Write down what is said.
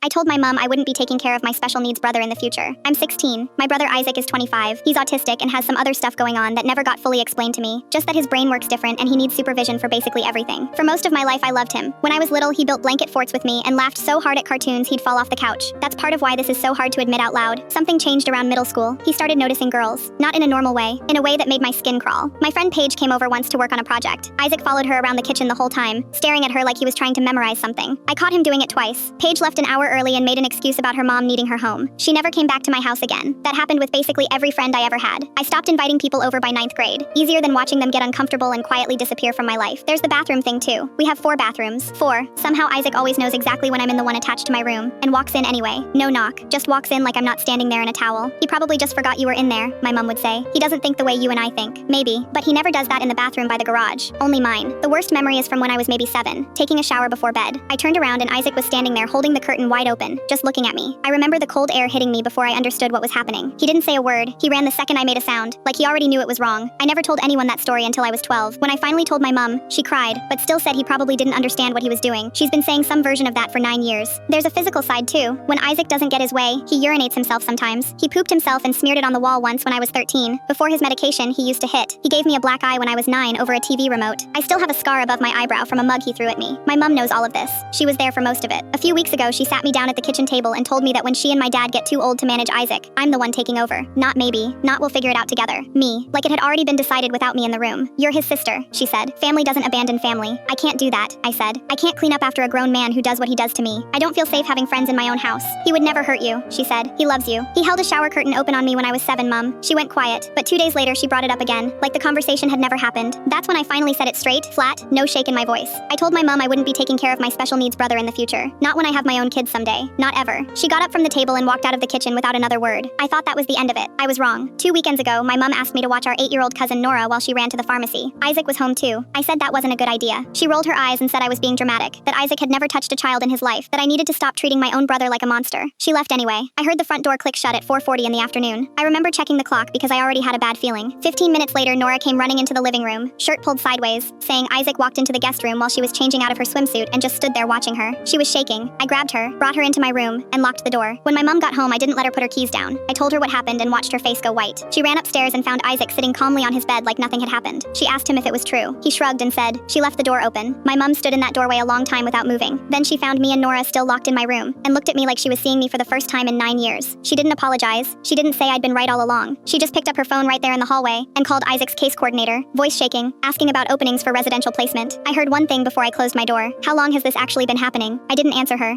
I told my mom I wouldn't be taking care of my special needs brother in the future. I'm 16. My brother Isaac is 25. He's autistic and has some other stuff going on that never got fully explained to me. Just that his brain works different and he needs supervision for basically everything. For most of my life, I loved him. When I was little, he built blanket forts with me and laughed so hard at cartoons he'd fall off the couch. That's part of why this is so hard to admit out loud. Something changed around middle school. He started noticing girls. Not in a normal way, in a way that made my skin crawl. My friend Paige came over once to work on a project. Isaac followed her around the kitchen the whole time, staring at her like he was trying to memorize something. I caught him doing it twice. Paige left an hour early and made an excuse about her mom needing her home. She never came back to my house again. That happened with basically every friend I ever had. I stopped inviting people over by 9th grade. Easier than watching them get uncomfortable and quietly disappear from my life. There's the bathroom thing too. We have 4 bathrooms. 4. Somehow Isaac always knows exactly when I'm in the one attached to my room, and walks in anyway. No knock. Just walks in like I'm not standing there in a towel. He probably just forgot you were in there, my mom would say. He doesn't think the way you and I think. Maybe. But he never does that in the bathroom by the garage. Only mine. The worst memory is from when I was maybe 7, taking a shower before bed. I turned around and Isaac was standing there holding the curtain wide open, just looking at me. I remember the cold air hitting me before I understood what was happening. He didn't say a word. He ran the second I made a sound, like he already knew it was wrong. I never told anyone that story until I was 12. When I finally told my mom, she cried, but still said he probably didn't understand what he was doing. She's been saying some version of that for 9 years. There's a physical side too. When Isaac doesn't get his way, he urinates himself sometimes. He pooped himself and smeared it on the wall once when I was 13. Before his medication, he used to hit. He gave me a black eye when I was 9 over a TV remote. I still have a scar above my eyebrow from a mug he threw at me. My mom knows all of this. She was there for most of it. A few weeks ago, she sat me down at the kitchen table and told me that when she and my dad get too old to manage Isaac, I'm the one taking over. Not maybe. Not we'll figure it out together. Me. Like it had already been decided without me in the room. You're his sister, she said. Family doesn't abandon family. I can't do that, I said. I can't clean up after a grown man who does what he does to me. I don't feel safe having friends in my own house. He would never hurt you, she said. He loves you. He held a shower curtain open on me when I was 7, Mom. She went quiet, but 2 days later she brought it up again, like the conversation had never happened. That's when I finally said it straight, flat, no shake in my voice. I told my mom I wouldn't be taking care of my special needs brother in the future. Not when I have my own kids someday. Not ever. She got up from the table and walked out of the kitchen without another word. I thought that was the end of it. I was wrong. 2 weekends ago, my mom asked me to watch our 8-year-old cousin Nora while she ran to the pharmacy. Isaac was home too. I said that wasn't a good idea. She rolled her eyes and said I was being dramatic, that Isaac had never touched a child in his life, that I needed to stop treating my own brother like a monster. She left anyway. I heard the front door click shut at 4:40 in the afternoon. I remember checking the clock because I already had a bad feeling. 15 minutes later, Nora came running into the living room, shirt pulled sideways, saying Isaac walked into the guest room while she was changing out of her swimsuit and just stood there watching her. She was shaking. I grabbed her, brought her into my room, and locked the door. When my mom got home, I didn't let her put her keys down. I told her what happened and watched her face go white. She ran upstairs and found Isaac sitting calmly on his bed like nothing had happened. She asked him if it was true. He shrugged and said, she left the door open. My mom stood in that doorway a long time without moving. Then she found me and Nora still locked in my room, and looked at me like she was seeing me for the first time in 9 years. She didn't apologize. She didn't say I'd been right all along. She just picked up her phone right there in the hallway and called Isaac's case coordinator, voice shaking, asking about openings for residential placement. I heard one thing before I closed my door. How long has this actually been happening? I didn't answer her.